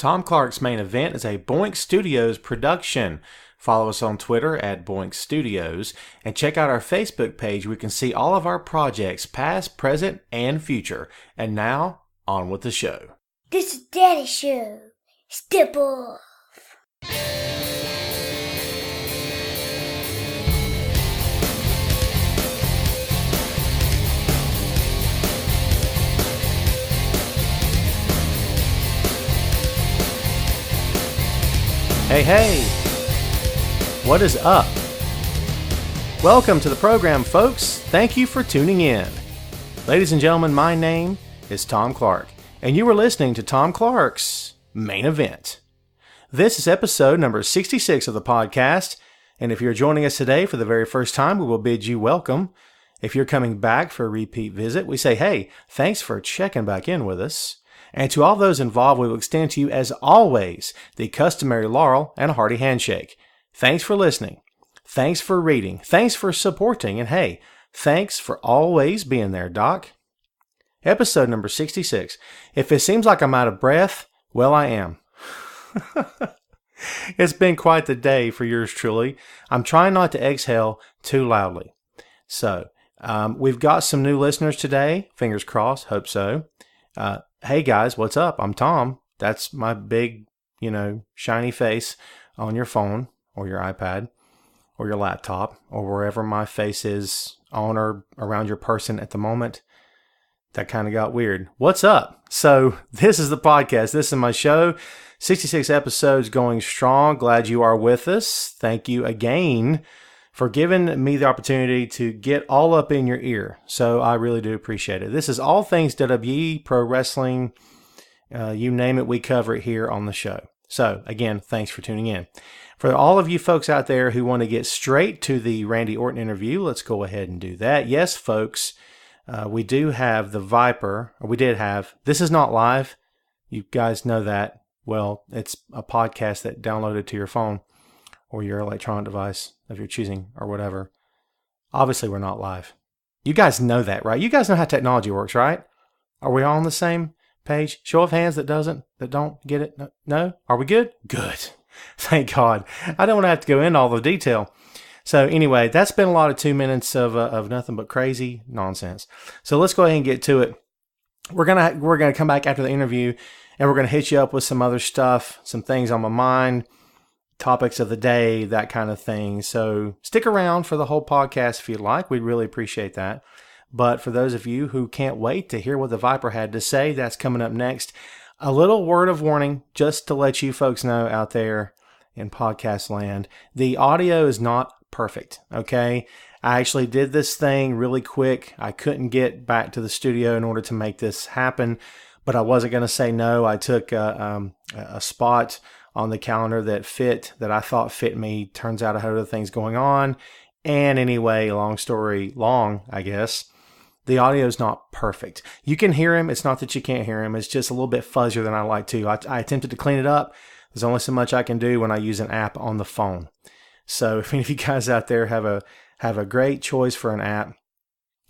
Tom Clark's Main Event is a Boink Studios production. Follow us on Twitter at Boink Studios and check out our Facebook page where you can see all of our projects, past, present, and future. And now, on with the show. This is Daddy's show. Step off. Hey, what is up? Welcome to the program, folks. Thank you for tuning in. Ladies and gentlemen, my name is Tom Clark, and you are listening to Tom Clark's Main Event. This is episode number 66 of the podcast, and if you're joining us today for the very first time, we will bid you welcome. If you're coming back for a repeat visit, we say, hey, thanks for checking back in with us. And to all those involved, we will extend to you, as always, the customary laurel and a hearty handshake. Thanks for listening. Thanks for reading. Thanks for supporting. And hey, thanks for always being there, Doc. Episode number 66. If it seems like I'm out of breath, well, I am. It's been quite the day for yours truly. I'm trying not to exhale too loudly. So, we've got some new listeners today. Fingers crossed. Hope so. Hey guys, what's up? I'm Tom. That's my big, shiny face on your phone or your iPad or your laptop or wherever my face is on or around your person at the moment. That kind of got weird. What's up? So this is the podcast. This is my show. 66 episodes going strong. Glad you are with us. Thank you again for giving me the opportunity to get all up in your ear. So I really do appreciate it. This is all things WWE, pro wrestling, you name it, we cover it here on the show. So again, thanks for tuning in. For all of you folks out there who want to get straight to the Randy Orton interview, let's go ahead and do that. Yes, folks, we do have the Viper, or we did have, this is not live. You guys know that. Well, it's a podcast that downloaded to your phone or your electronic device of your choosing or whatever. Obviously, we're not live. You guys know that, right? You guys know how technology works, right? Are we all on the same page? Show of hands that don't get it. No? Are we good? Good. Thank God. I don't want to have to go into all the detail. So anyway, that's been a lot of 2 minutes of nothing but crazy nonsense. So let's go ahead and get to it. We're gonna come back after the interview, and we're gonna hit you up with some other stuff, some things on my mind, topics of the day, that kind of thing. So stick around for the whole podcast if you'd like. We'd really appreciate that. But for those of you who can't wait to hear what the Viper had to say, that's coming up next. A little word of warning, just to let you folks know out there in podcast land, the audio is not perfect, okay? I actually did this thing really quick. I couldn't get back to the studio in order to make this happen, but I wasn't going to say no. I took a spot on the calendar that I thought fit me. Turns out I had other things going on. And anyway, long story long, I guess, the audio is not perfect. You can hear him. It's not that you can't hear him. It's just a little bit fuzzier than I like to. I attempted to clean it up. There's only so much I can do when I use an app on the phone. So if any of you guys out there have a great choice for an app,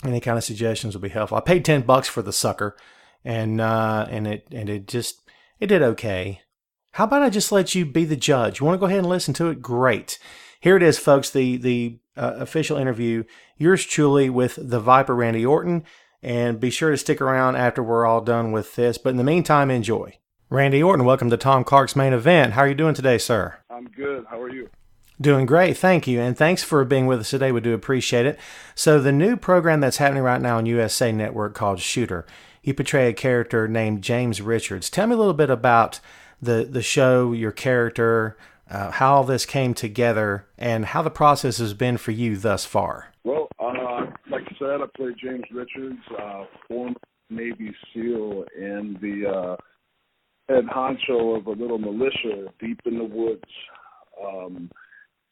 any kind of suggestions will be helpful. I paid $10 for the sucker, and it did okay. How about I just let you be the judge? You want to go ahead and listen to it? Great. Here it is, folks, the official interview, yours truly with the Viper, Randy Orton. And be sure to stick around after we're all done with this. But in the meantime, enjoy. Randy Orton, welcome to Tom Clark's Main Event. How are you doing today, sir? I'm good. How are you? Doing great, thank you. And thanks for being with us today. We do appreciate it. So the new program that's happening right now on USA Network called Shooter, you portray a character named James Richards. Tell me a little bit about the show, your character, how all this came together, and how the process has been for you thus far. Well, like I said, I play James Richards, former Navy SEAL, and the head honcho of a little militia deep in the woods.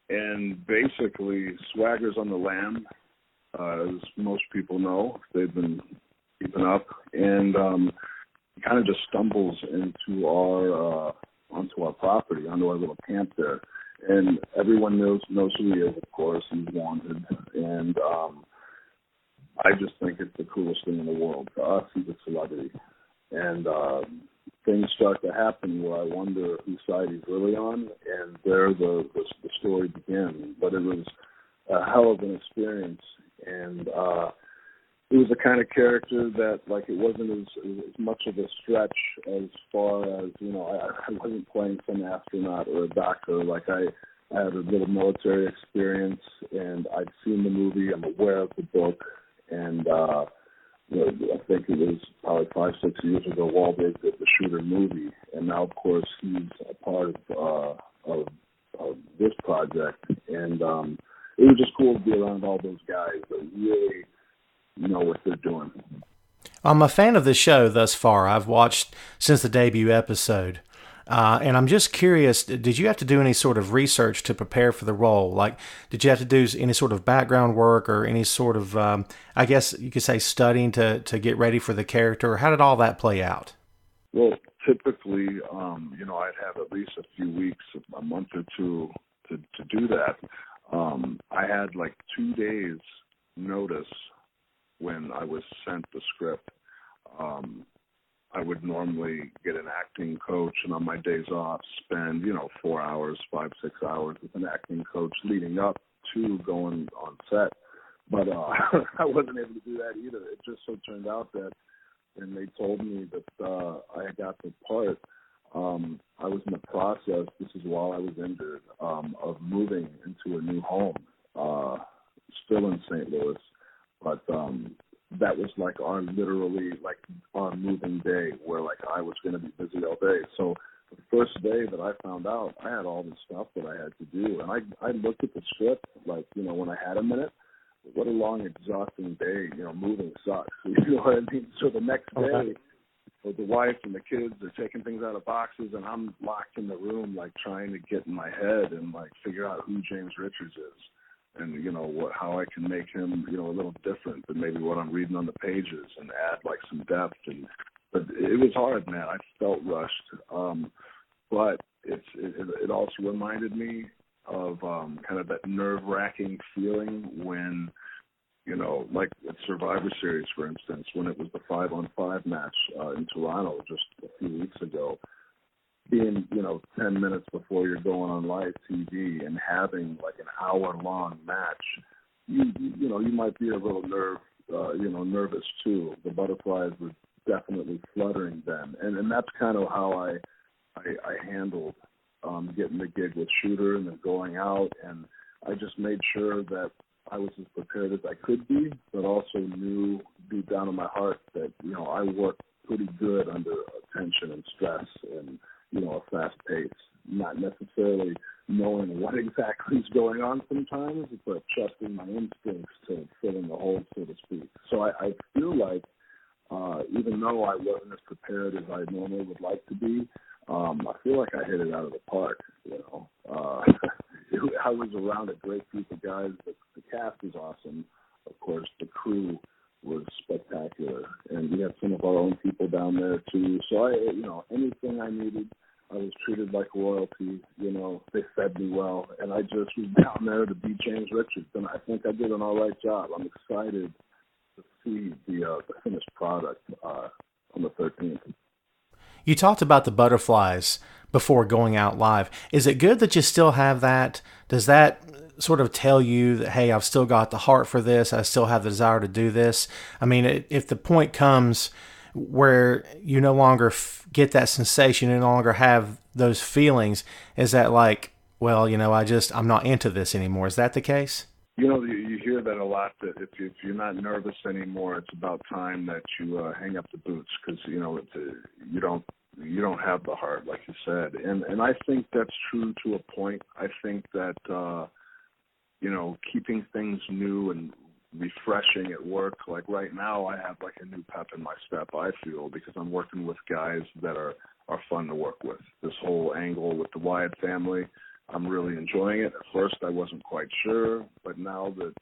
And basically, Swagger's on the lam, as most people know. They've been keeping up. And he kind of just stumbles into onto our property, onto our little camp there. And everyone knows who he is, of course, and he's wanted. And I just think it's the coolest thing in the world. To us, he's a celebrity. And things start to happen where I wonder whose side he's really on, and there the story began. But it was a hell of an experience, and it was the kind of character that, like, it wasn't as much of a stretch as far as, I wasn't playing some astronaut or a doctor. Like, I had a little military experience, and I'd seen the movie. I'm aware of the book, and I think it was probably 5-6 years ago, Wahlberg did the Shooter movie, and now, of course, he's a part of this project, and it was just cool to be around all those guys that really know what they're doing. I'm a fan of the show thus far. I've watched since the debut episode. And I'm just curious, did you have to do any sort of research to prepare for the role? Like, did you have to do any sort of background work or any sort of, I guess you could say, studying to get ready for the character? Or how did all that play out? Well, typically, I'd have at least a few weeks, a month or two to do that. I had like 2 days notice when I was sent the script. I would normally get an acting coach, and on my days off spend, 4 hours, 5-6 hours with an acting coach leading up to going on set. But I wasn't able to do that either. It just so turned out that when they told me that I got the part, I was in the process, this is while I was injured, of moving into a new home, still in St. Louis. But that was like our moving day where like I was going to be busy all day. So the first day that I found out, I had all this stuff that I had to do. And I looked at the script, like, when I had a minute, what a long, exhausting day. Moving sucks. You know what I mean? So the next day, the wife and the kids are taking things out of boxes, and I'm locked in the room, like trying to get in my head and like figure out who James Richards is. And, how I can make him, a little different than maybe what I'm reading on the pages and add, like, some depth. But it was hard, man. I felt rushed. But it also reminded me of kind of that nerve-wracking feeling when, like at Survivor Series, for instance, when it was the 5-on-5 match in Toronto just a few weeks ago. Being, 10 minutes before you're going on live TV and having like an hour-long match, you might be a little nervous too. The butterflies were definitely fluttering then, and that's kind of how I handled getting the gig with Shooter and then going out, and I just made sure that I was as prepared as I could be, but also knew deep down in my heart that I work pretty good under tension and stress and a fast pace, not necessarily knowing what exactly is going on sometimes, but trusting my instincts to fill in the hole, so to speak. So I feel like even though I wasn't as prepared as I normally would like to be, I feel like I hit it out of the park. I was around a great group of guys. The cast was awesome. Of course, the crew was spectacular, and we had some of our own people down there too. So anything I needed, I was treated like royalty. They fed me well, and I just was down there to be James Richards, and I think I did an all right job. I'm excited to see the finished product on the 13th. You talked about the butterflies before going out live. Is it good that you still have that? Does that sort of tell you that, hey, I've still got the heart for this, I still have the desire to do this? I mean, if the point comes where you no longer get that sensation, you no longer have those feelings, is that like, well, I'm not into this anymore? Is that the case? You hear that a lot, that if you're not nervous anymore, it's about time that you hang up the boots, because you don't have the heart, like you said, and I think that's true to a point. I think that keeping things new and refreshing at work, like right now, I have like a new pep in my step, I feel, because I'm working with guys that are fun to work with. This whole angle with the Wyatt family, I'm really enjoying it. At first, I wasn't quite sure, but now that,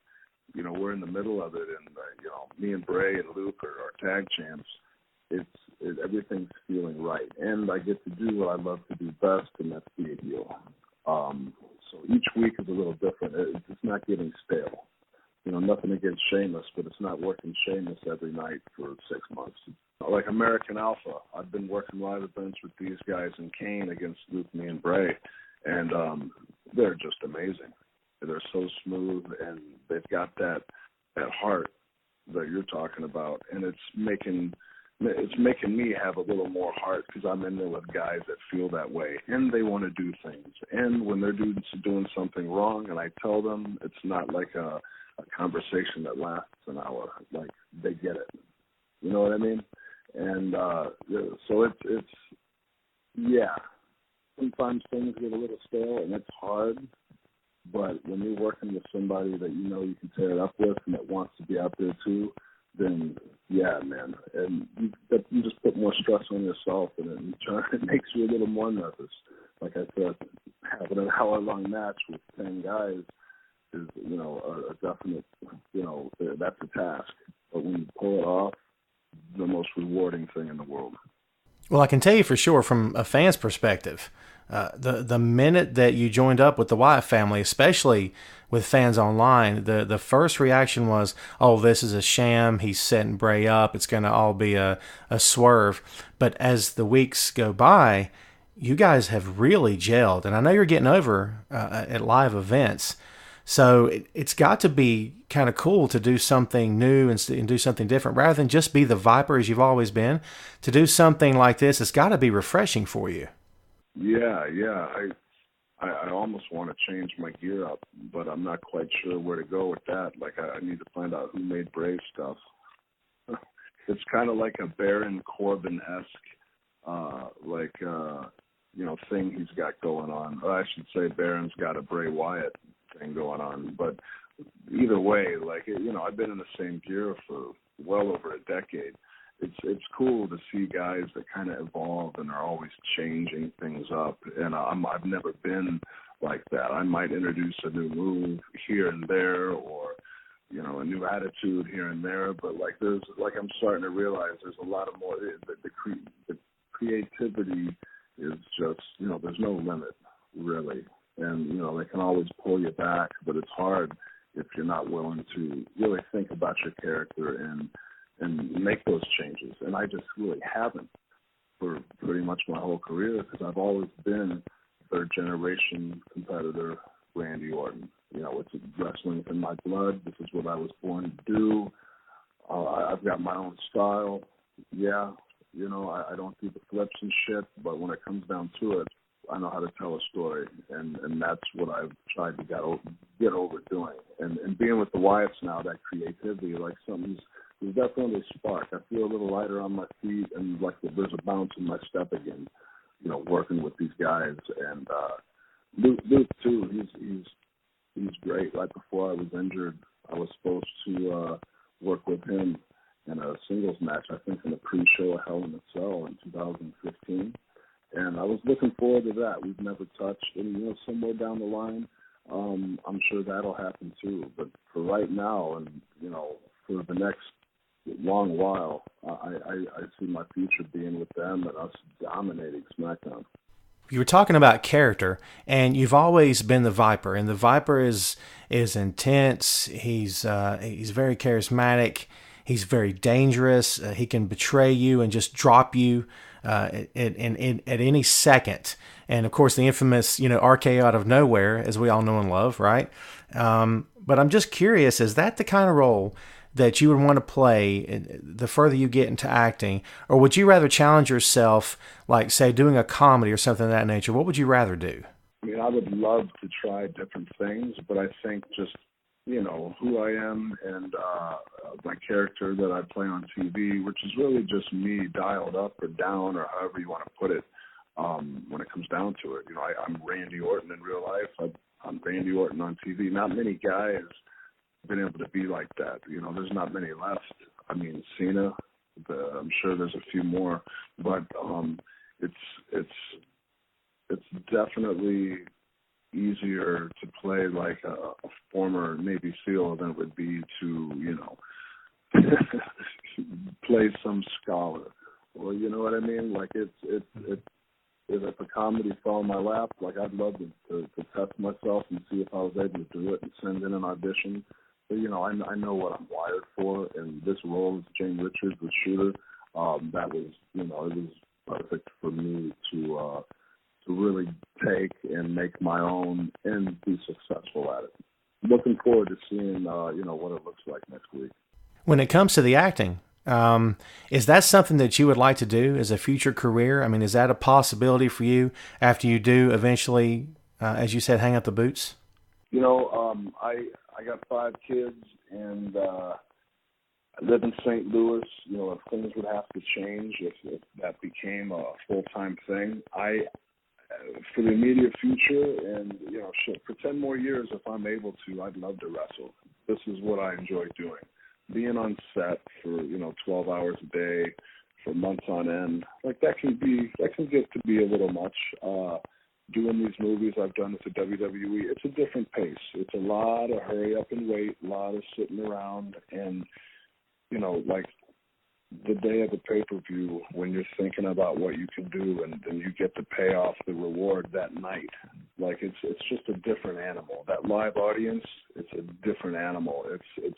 we're in the middle of it, and, me and Bray and Luke are tag champs, everything's feeling right. And I get to do what I love to do best, and that's be a heel. So each week is a little different. It's not getting stale. nothing against Sheamus, but it's not working Sheamus every night for 6 months. Like American Alpha, I've been working live events with these guys and Kane against Luke, me, and Bray, and they're just amazing. They're so smooth, and they've got that heart that you're talking about, and it's making me have a little more heart because I'm in there with guys that feel that way, and they want to do things. And when they're doing something wrong, and I tell them, it's not like a conversation that lasts an hour. Like, they get it. You know what I mean? And so it's yeah. Sometimes things get a little stale, and it's hard. But when you're working with somebody that you can tear it up with and that wants to be out there too, then yeah, man. And you just put more stress on yourself, and it makes you a little more nervous. Like I said, having an hour-long match with 10 guys is, a definite, that's a task. But when you pull it off, the most rewarding thing in the world. Well, I can tell you for sure from a fan's perspective, the minute that you joined up with the Wyatt family, especially with fans online, the first reaction was, oh, this is a sham. He's setting Bray up. It's going to all be a swerve. But as the weeks go by, you guys have really gelled. And I know you're getting over at live events. So it's got to be kind of cool to do something new and do something different rather than just be the Viper as you've always been. To do something like this, it's got to be refreshing for you. Yeah. I almost want to change my gear up, but I'm not quite sure where to go with that. Like, I need to find out who made Brave stuff. It's kind of like a Baron Corbin-esque, thing he's got going on. Or I should say Baron's got a Bray Wyatt thing going on. But either way, I've been in the same gear for well over a decade. It's cool to see guys that kind of evolve and are always changing things up. And I've never been like that. I might introduce a new move here and there, or a new attitude here and there. But I'm starting to realize there's a lot of more. The creativity is just there's no limit really. And, they can always pull you back, but it's hard if you're not willing to really think about your character and make those changes. And I just really haven't for pretty much my whole career because I've always been third-generation competitor Randy Orton. It's wrestling in my blood. This is what I was born to do. I've got my own style. Yeah, I don't do the flips and shit, but when it comes down to it, I know how to tell a story, and that's what I've tried to get over doing. And being with the Wyatts now, that creativity, there's definitely a spark. I feel a little lighter on my feet, and there's a bounce in my step again, working with these guys. And Luke too, he's great. Right before I was injured, I was supposed to work with him in a singles match, I think in a pre-show of Hell in a Cell in 2015. And I was looking forward to that. We've never touched, and somewhere down the line, I'm sure that'll happen too. But for right now, and for the next long while, I see my future being with them and us dominating SmackDown. You were talking about character, and you've always been the Viper, and the Viper is intense. He's very charismatic. He's very dangerous. He can betray you and just drop you at any second. And of course, the infamous, RKO out of nowhere, as we all know and love, right? But I'm just curious, is that the kind of role that you would want to play the further you get into acting? Or would you rather challenge yourself, like, say, doing a comedy or something of that nature? What would you rather do? I mean, I would love to try different things, but I think just, who I am and my character that I play on TV, which is really just me dialed up or down or however you want to put it when it comes down to it. I'm Randy Orton in real life. I'm Randy Orton on TV. Not many guys have been able to be like that. There's not many left. I mean, Cena, I'm sure there's a few more, but it's definitely easier to play like a former Navy SEAL than it would be to, play some scholar. Or you know what I mean? Like if a comedy fell in my lap, like I'd love to test myself and see if I was able to do it and send in an audition. I know what I'm wired for, and this role as James Richards, the shooter, that was, it was perfect for me to really take and make my own and be successful at it. Looking forward to seeing, what it looks like next week. When it comes to the acting, is that something that you would like to do as a future career? I mean, is that a possibility for you after you do eventually, as you said, hang up the boots? I got 5 kids, and I live in St. Louis. If things would have to change, if that became a full-time thing, for the immediate future, and for 10 more years, if I'm able to, I'd love to wrestle. This is what I enjoy doing. Being on set for 12 hours a day for months on end, that can get to be a little much. Doing these movies I've done with the WWE, it's a different pace. It's a lot of hurry up and wait, a lot of sitting around, and the day of the pay-per-view, when you're thinking about what you can do and then you get the payoff, the reward that night, it's just a different animal. That live audience, it's a different animal. It's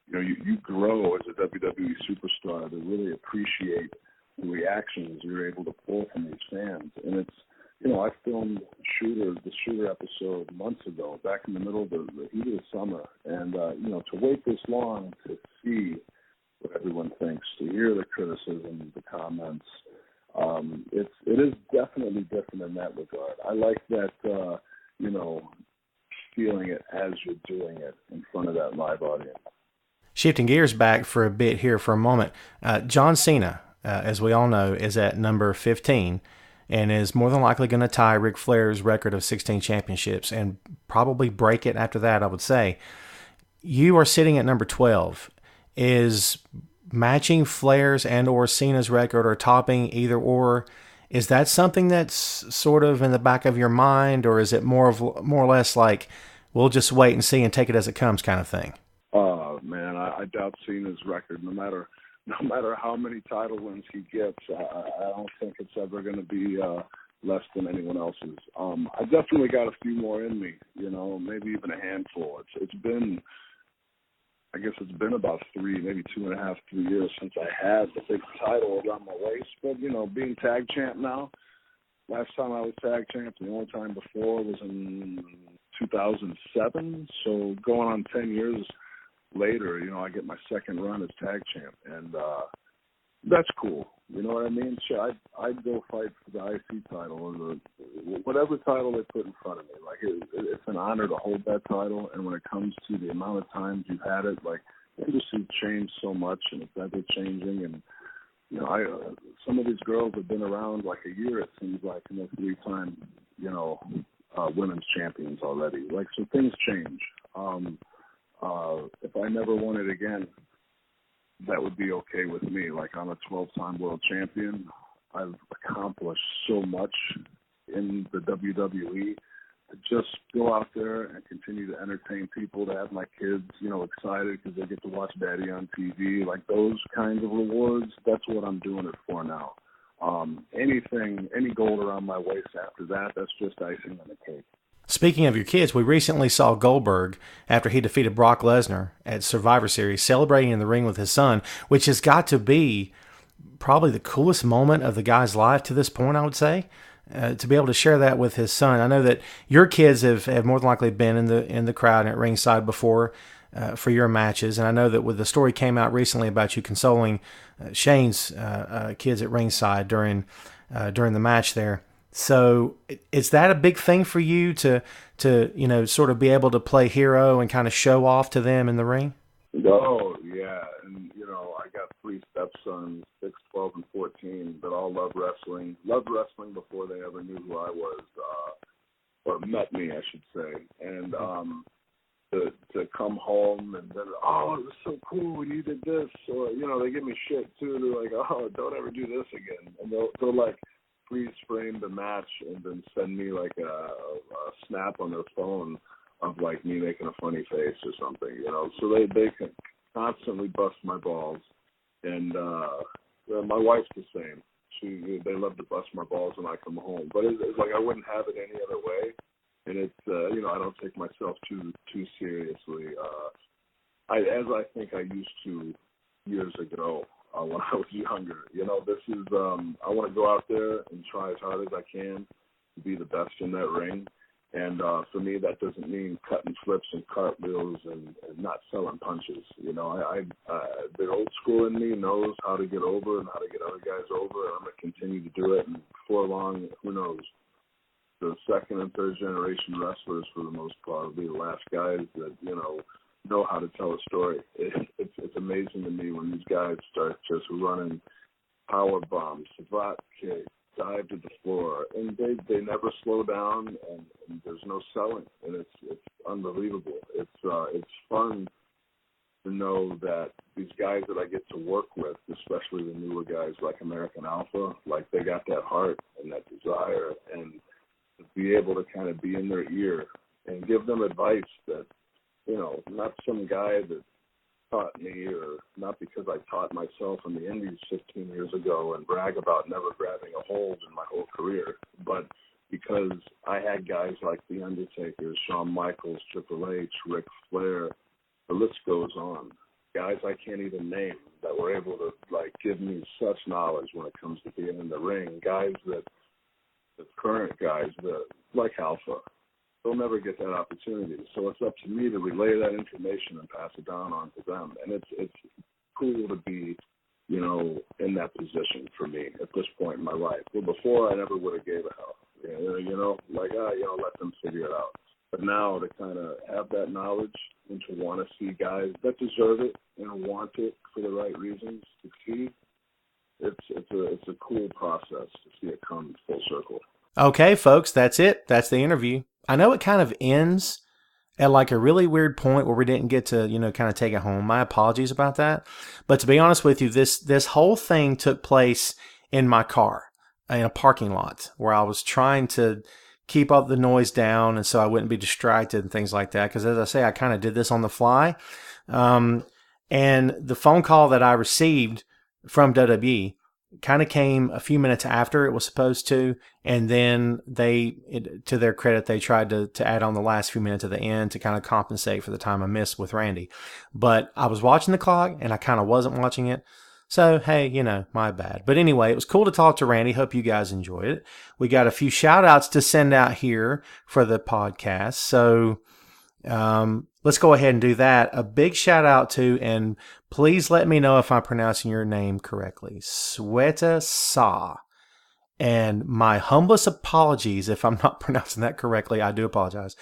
you grow as a WWE superstar to really appreciate the reactions you're able to pull from these fans. And it's, I filmed the Shooter episode months ago, back in the middle of the heat of the summer. And, to wait this long to see what everyone thinks, to hear the criticism, the comments, it is definitely different in that regard. I like that, feeling it as you're doing it in front of that live audience. Shifting gears back for a bit here for a moment, John Cena, as we all know, is at number 15 and is more than likely going to tie Ric Flair's record of 16 championships and probably break it after that, I would say. You are sitting at number 12. Is matching Flair's and or Cena's record or topping either or, is that something that's sort of in the back of your mind, or is it more or less like we'll just wait and see and take it as it comes kind of thing? Man, I doubt Cena's record. No matter how many title wins he gets, I don't think it's ever going to be less than anyone else's. I definitely got a few more in me, maybe even a handful. It's been about 3, maybe 2.5, 3 years since I had the big title around my waist. But, being tag champ now, last time I was tag champ, the only time before was in 2007. So going on 10 years later, I get my second run as tag champ. And that's cool. You know what I mean? Sure, I'd go fight for the IC title or whatever title they put in front of me. It's an honor to hold that title. And when it comes to the amount of times you've had it, the industry's changed so much, and it's ever changing. And some of these girls have been around a year. It seems like, and they're 3-time, women's champions already. So things change. If I never won it again, that would be okay with me. I'm a 12-time world champion. I've accomplished so much in the WWE to just go out there and continue to entertain people, to have my kids, excited because they get to watch Daddy on TV. Those kinds of rewards, that's what I'm doing it for now. Any gold around my waist after that, that's just icing on the cake. Speaking of your kids, we recently saw Goldberg, after he defeated Brock Lesnar at Survivor Series, celebrating in the ring with his son, which has got to be probably the coolest moment of the guy's life to this point, I would say, to be able to share that with his son. I know that your kids have more than likely been in the crowd and at ringside before for your matches, and I know that with the story came out recently about you consoling Shane's kids at ringside during the match there. So is that a big thing for you to sort of be able to play hero and kind of show off to them in the ring? Oh, yeah. And, I got 3 stepsons, 6, 12, and 14, that all love wrestling. Loved wrestling before they ever knew who I was, or met me, I should say. And to come home and then, oh, it was so cool when you did this. Or, they give me shit, too. They're like, oh, don't ever do this again. And they'll freeze frame the match and then send me a snap on their phone of me making a funny face or something, So they can constantly bust my balls, and my wife's the same. They love to bust my balls when I come home, but it's I wouldn't have it any other way. And it's I don't take myself too seriously. as I think I used to years ago when I was younger. This is I want to go out there and try as hard as I can to be the best in that ring. And for me, that doesn't mean cutting flips and cartwheels and not selling punches. The old school in me knows how to get over and how to get other guys over, and I'm going to continue to do it. And before long, who knows? The second and third generation wrestlers, for the most part, will be the last guys that know how to tell a story. It's amazing to me when these guys start just running power bombs, savate kicks, dive to the floor, and they never slow down, and there's no selling, and it's unbelievable. It's fun to know that these guys that I get to work with, especially the newer guys like American Alpha, like they got that heart and that desire, and to be able to kind of be in their ear and give them advice that, not some guy that taught me, or not because I taught myself in the Indies 15 years ago and brag about never grabbing a hold in my whole career, but because I had guys like The Undertaker, Shawn Michaels, Triple H, Ric Flair, the list goes on. Guys I can't even name that were able to give me such knowledge when it comes to being in the ring. Guys the current guys that like Alpha, they'll never get that opportunity. So it's up to me to relay that information and pass it down on to them. And it's cool to be, in that position for me at this point in my life. Well, before I never would have gave a hell. Let them figure it out. But now to kind of have that knowledge and to want to see guys that deserve it and want it for the right reasons succeed, it's a cool process to see it come full circle. Okay, folks, that's it. That's the interview. I know it kind of ends at a really weird point where we didn't get to, kind of take it home. My apologies about that. But to be honest with you, this whole thing took place in my car, in a parking lot, where I was trying to keep up the noise down and so I wouldn't be distracted and things like that. Because as I say, I kind of did this on the fly. And the phone call that I received from WWE kind of came a few minutes after it was supposed to, and then to their credit, they tried to add on the last few minutes at the end to kind of compensate for the time I missed with Randy. But I was watching the clock, and I kind of wasn't watching it. So, hey, my bad. But anyway, it was cool to talk to Randy. Hope you guys enjoyed it. We got a few shout-outs to send out here for the podcast. So let's go ahead and do that. A big shout-out to, and please let me know if I'm pronouncing your name correctly, Sweta Sa. And my humblest apologies if I'm not pronouncing that correctly. I do apologize.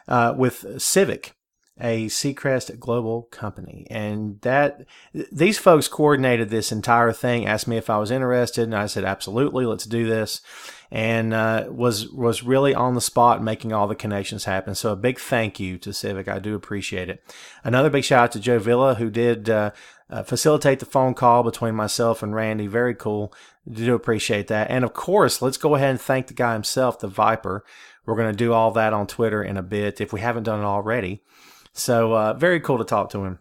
With Civic, a Seacrest global company. And these folks coordinated this entire thing, asked me if I was interested, and I said, absolutely, let's do this. And was really on the spot making all the connections happen. So a big thank you to Civic. I do appreciate it. Another big shout out to Joe Villa, who did facilitate the phone call between myself and Randy. Very cool. Do appreciate that. And of course, let's go ahead and thank the guy himself, the Viper. We're going to do all that on Twitter in a bit if we haven't done it already. So very cool to talk to him.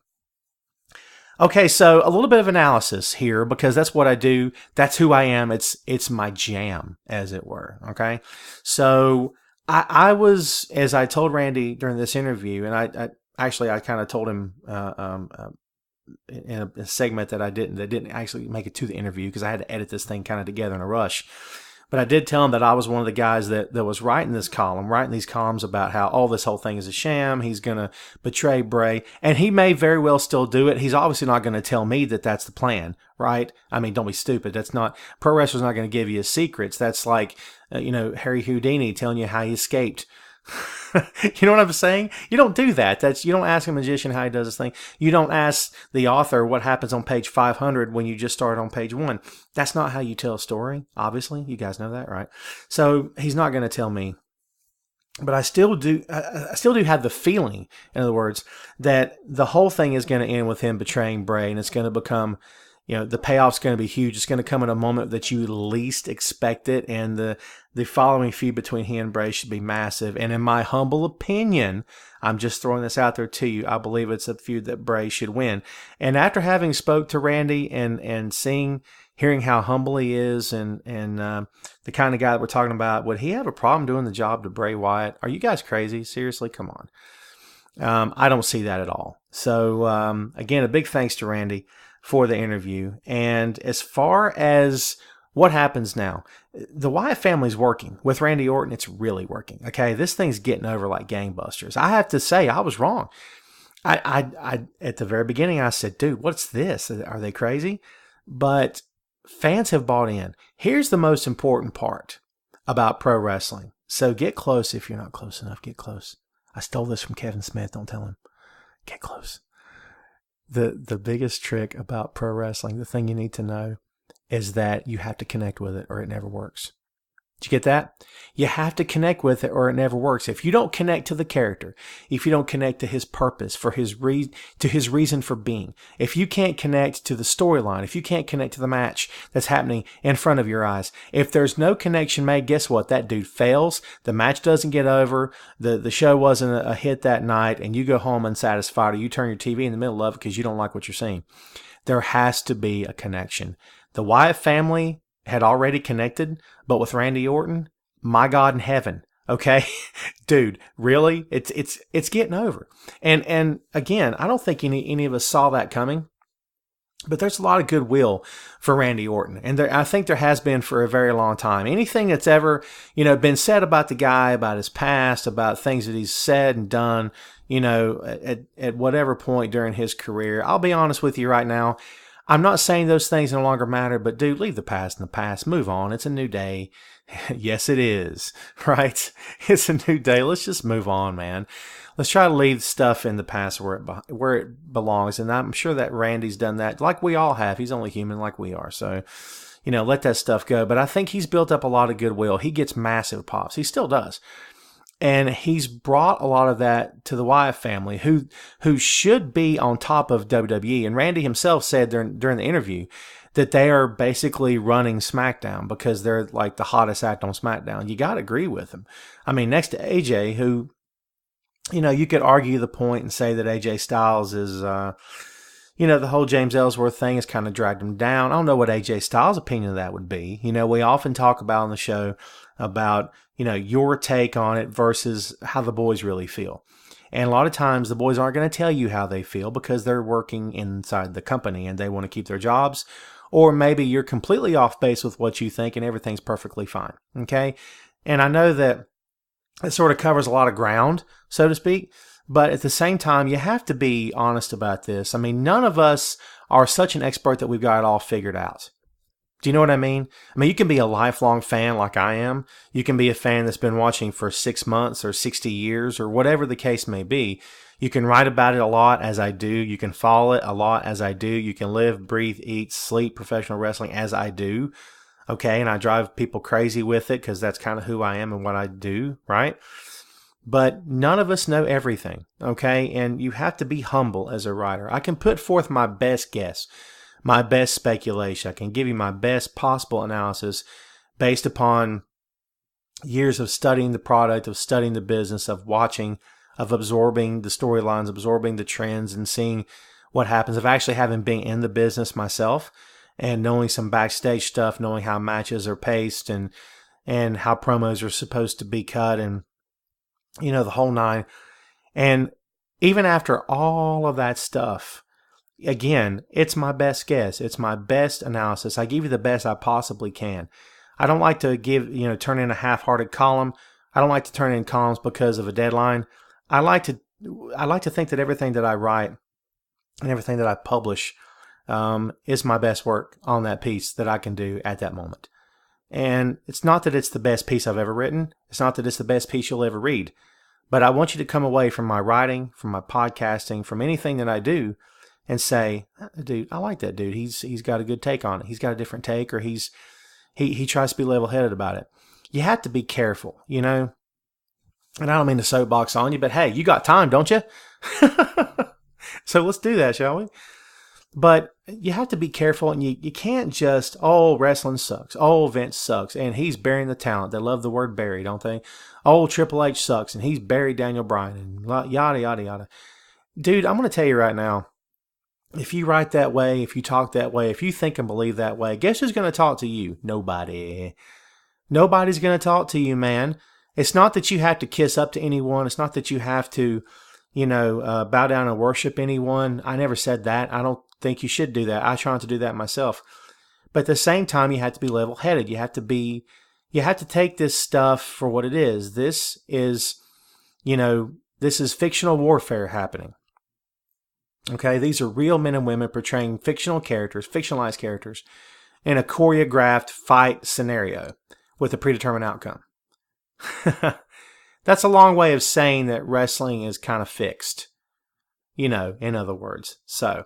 Okay, so a little bit of analysis here because that's what I do. That's who I am. It's my jam, as it were. Okay, so I was, as I told Randy during this interview, and I kind of told him in a segment that didn't actually make it to the interview because I had to edit this thing kind of together in a rush. But I did tell him that I was one of the guys that was writing these columns about how, this whole thing is a sham. He's going to betray Bray. And he may very well still do it. He's obviously not going to tell me that that's the plan, right? I mean, don't be stupid. Pro wrestlers not going to give you his secrets. That's like, Harry Houdini telling you how he escaped. You know what I'm saying? You don't do that. You don't ask a magician how he does this thing. You don't ask the author what happens on page 500 when you just started on page 1. That's not how you tell a story. Obviously, you guys know that, right? So he's not going to tell me. But I still do have the feeling, in other words, that the whole thing is going to end with him betraying Bray, and it's going to become, the payoff's going to be huge. It's going to come at a moment that you least expect it, and the following feud between he and Bray should be massive. And in my humble opinion, I'm just throwing this out there to you, I believe it's a feud that Bray should win. And after having spoke to Randy and hearing how humble he is and the kind of guy that we're talking about, would he have a problem doing the job to Bray Wyatt? Are you guys crazy? Seriously, come on. I don't see that at all. So, again, a big thanks to Randy for the interview. And as far as what happens now, the Wyatt family's working. With Randy Orton, it's really working. Okay, this thing's getting over like gangbusters. I have to say, I was wrong. I at the very beginning, I said, dude, what's this? Are they crazy? But fans have bought in. Here's the most important part about pro wrestling. So get close. If you're not close enough, get close. I stole this from Kevin Smith. Don't tell him. Get close. The biggest trick about pro wrestling, the thing you need to know, is that you have to connect with it or it never works. Did you get that? You have to connect with it or it never works. If you don't connect to the character, if you don't connect to his purpose, to his reason for being, if you can't connect to the storyline, if you can't connect to the match that's happening in front of your eyes, if there's no connection made, guess what? That dude fails. The match doesn't get over. The show wasn't a hit that night, and you go home unsatisfied, or you turn your TV in the middle of it because you don't like what you're seeing. There has to be a connection. The Wyatt family had already connected, but with Randy Orton, my God in heaven, okay? Dude, really? It's getting over. And again, I don't think any of us saw that coming, but there's a lot of goodwill for Randy Orton. And I think there has been for a very long time. Anything that's ever, been said about the guy, about his past, about things that he's said and done, at whatever point during his career, I'll be honest with you right now, I'm not saying those things no longer matter, but dude, leave the past in the past. Move on. It's a new day. Yes, it is, right? It's a new day. Let's just move on, man. Let's try to leave stuff in the past where it belongs. And I'm sure that Randy's done that like we all have. He's only human like we are. So, let that stuff go. But I think he's built up a lot of goodwill. He gets massive pops. He still does. And he's brought a lot of that to the Wyatt family, who should be on top of WWE. And Randy himself said during the interview that they are basically running SmackDown because they're like the hottest act on SmackDown. You got to agree with him. I mean, next to AJ, who, you could argue the point and say that AJ Styles is, the whole James Ellsworth thing has kind of dragged him down. I don't know what AJ Styles' opinion of that would be. We often talk about on the show about, your take on it versus how the boys really feel. And a lot of times the boys aren't going to tell you how they feel because they're working inside the company and they want to keep their jobs. Or maybe you're completely off base with what you think and everything's perfectly fine. Okay. And I know that it sort of covers a lot of ground, so to speak. But at the same time, you have to be honest about this. I mean, none of us are such an expert that we've got it all figured out. Do you know what I mean? I mean, you can be a lifelong fan like I am. You can be a fan that's been watching for 6 months or 60 years or whatever the case may be. You can write about it a lot as I do. You can follow it a lot as I do. You can live, breathe, eat, sleep professional wrestling as I do. Okay, and I drive people crazy with it because that's kind of who I am and what I do, right? But none of us know everything, okay? And you have to be humble as a writer. I can put forth my best guess, my best speculation. I can give you my best possible analysis based upon years of studying the product, of studying the business, of watching, of absorbing the storylines, absorbing the trends and seeing what happens, of actually having been in the business myself and knowing some backstage stuff, knowing how matches are paced and how promos are supposed to be cut and, the whole nine. And even after all of that stuff, again, it's my best guess. It's my best analysis. I give you the best I possibly can. I don't like to turn in a half-hearted column. I don't like to turn in columns because of a deadline. I like to think that everything that I write and everything that I publish is my best work on that piece that I can do at that moment. And it's not that it's the best piece I've ever written. It's not that it's the best piece you'll ever read. But I want you to come away from my writing, from my podcasting, from anything that I do and say, dude, I like that dude. He's got a good take on it. He's got a different take, or he tries to be level-headed about it. You have to be careful, And I don't mean to soapbox on you, but hey, you got time, don't you? So let's do that, shall we? But you have to be careful, and you can't just, wrestling sucks. Vince sucks, and he's burying the talent. They love the word bury, don't they? Triple H sucks, and he's buried Daniel Bryan, and yada, yada, yada. Dude, I'm going to tell you right now, if you write that way, if you talk that way, if you think and believe that way, guess who's going to talk to you? Nobody. Nobody's going to talk to you, man. It's not that you have to kiss up to anyone. It's not that you have to, bow down and worship anyone. I never said that. I don't think you should do that. I try not to do that myself. But at the same time, you have to be level-headed. You have to take this stuff for what it is. This is fictional warfare happening. Okay, these are real men and women portraying fictionalized characters, in a choreographed fight scenario with a predetermined outcome. That's a long way of saying that wrestling is kind of fixed, in other words. So,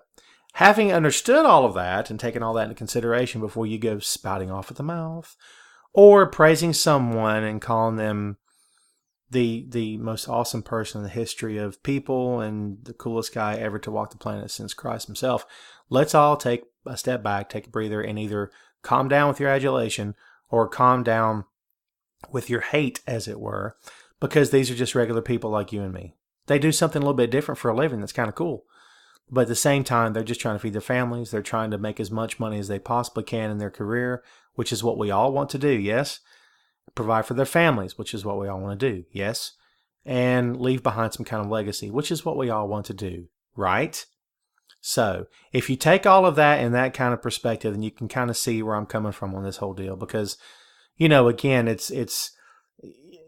having understood all of that and taken all that into consideration before you go spouting off at the mouth or praising someone and calling them the most awesome person in the history of people and the coolest guy ever to walk the planet since Christ himself, let's all take a step back, take a breather, and either calm down with your adulation or calm down with your hate, as it were, because these are just regular people like you and me. They do something a little bit different for a living that's kind of cool. But at the same time, they're just trying to feed their families. They're trying to make as much money as they possibly can in their career, which is what we all want to do, yes? Provide for their families, which is what we all want to do, yes? And leave behind some kind of legacy, which is what we all want to do, right? So, if you take all of that in that kind of perspective, then you can kind of see where I'm coming from on this whole deal. Because, again,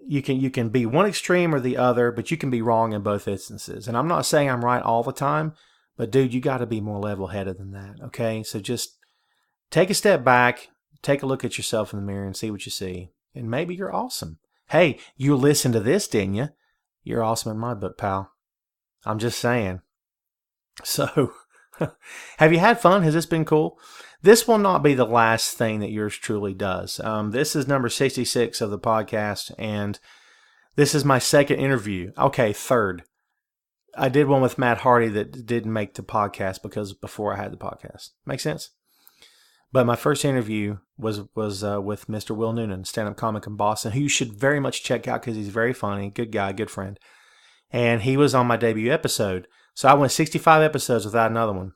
you can be one extreme or the other, but you can be wrong in both instances. And I'm not saying I'm right all the time, but dude, you got to be more level-headed than that, okay? So just take a step back, take a look at yourself in the mirror and see what you see. And maybe you're awesome. Hey, you listened to this, didn't you? You're awesome in my book, pal. I'm just saying. So, have you had fun? Has this been cool? This will not be the last thing that yours truly does. This is number 66 of the podcast, and this is my second interview. Okay, third. I did one with Matt Hardy that didn't make the podcast because before I had the podcast. Make sense? But my first interview was with Mr. Will Noonan, stand-up comic in Boston, who you should very much check out because he's very funny, good guy, good friend. And he was on my debut episode. So I went 65 episodes without another one.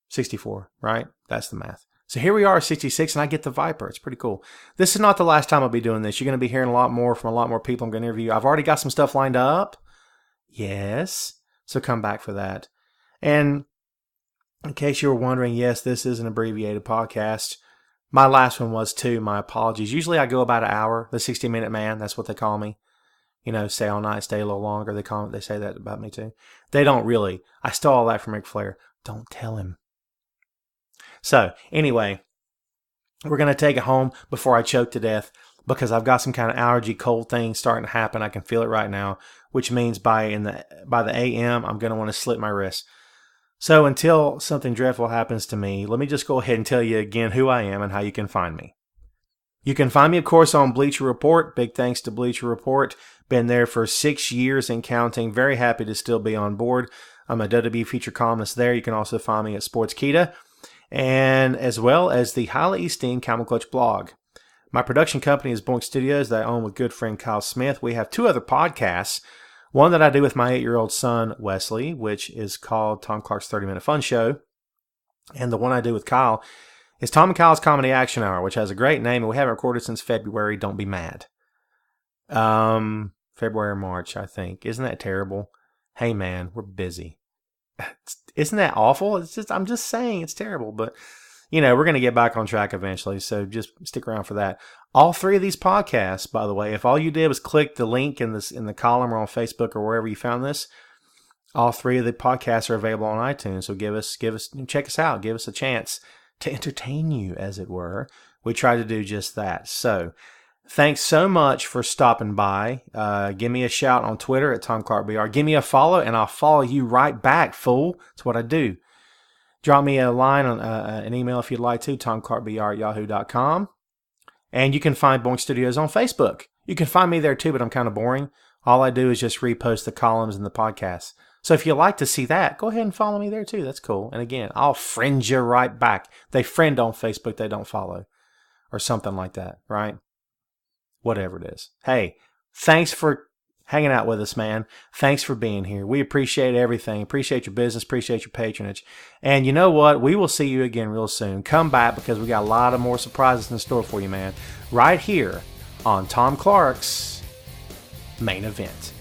64, right? That's the math. So here we are, 66, and I get the Viper. It's pretty cool. This is not the last time I'll be doing this. You're going to be hearing a lot more from a lot more people I'm going to interview. I've already got some stuff lined up. Yes. So come back for that. And in case you were wondering, yes, this is an abbreviated podcast. My last one was too. My apologies. Usually I go about an hour. The 60-minute man, that's what they call me. Stay all night, stay a little longer. They say that about me too. They don't really. I stole all that from Ric Flair. Don't tell him. So, anyway, we're going to take it home before I choke to death because I've got some kind of allergy cold thing starting to happen. I can feel it right now, which means by the AM, I'm going to want to slit my wrist. So until something dreadful happens to me, let me just go ahead and tell you again who I am and how you can find me. You can find me, of course, on Bleacher Report. Big thanks to Bleacher Report. Been there for 6 years and counting. Very happy to still be on board. I'm a WWE feature columnist there. You can also find me at Sportskeeda, and as well as the highly esteemed Camel Clutch blog. My production company is Boink Studios that I own with good friend Kyle Smith. We have 2 other podcasts. One that I do with my 8-year-old son, Wesley, which is called Tom Clark's 30-Minute Fun Show. And the one I do with Kyle is Tom and Kyle's Comedy Action Hour, which has a great name, and we haven't recorded since February. Don't be mad. February or March, I think. Isn't that terrible? Hey, man, we're busy. Isn't that awful? I'm just saying it's terrible, but we're going to get back on track eventually, so just stick around for that. All 3 of these podcasts, by the way, if all you did was click the link in the column or on Facebook or wherever you found this, all 3 of the podcasts are available on iTunes. So check us out. Give us a chance to entertain you, as it were. We try to do just that. So thanks so much for stopping by. Give me a shout on Twitter at TomClarkBR. Give me a follow, and I'll follow you right back, fool. That's what I do. Drop me a line on an email if you'd like to, tomclarkbr@yahoo.com. And you can find Boink Studios on Facebook. You can find me there too, but I'm kind of boring. All I do is just repost the columns and the podcasts. So if you like to see that, go ahead and follow me there too. That's cool. And again, I'll friend you right back. They friend on Facebook, they don't follow. Or something like that, right? Whatever it is. Hey, thanks for hanging out with us, man. Thanks for being here. We appreciate everything. Appreciate your business. Appreciate your patronage. And you know what? We will see you again real soon. Come back because we got a lot of more surprises in store for you, man. Right here on Tom Clark's Main Event.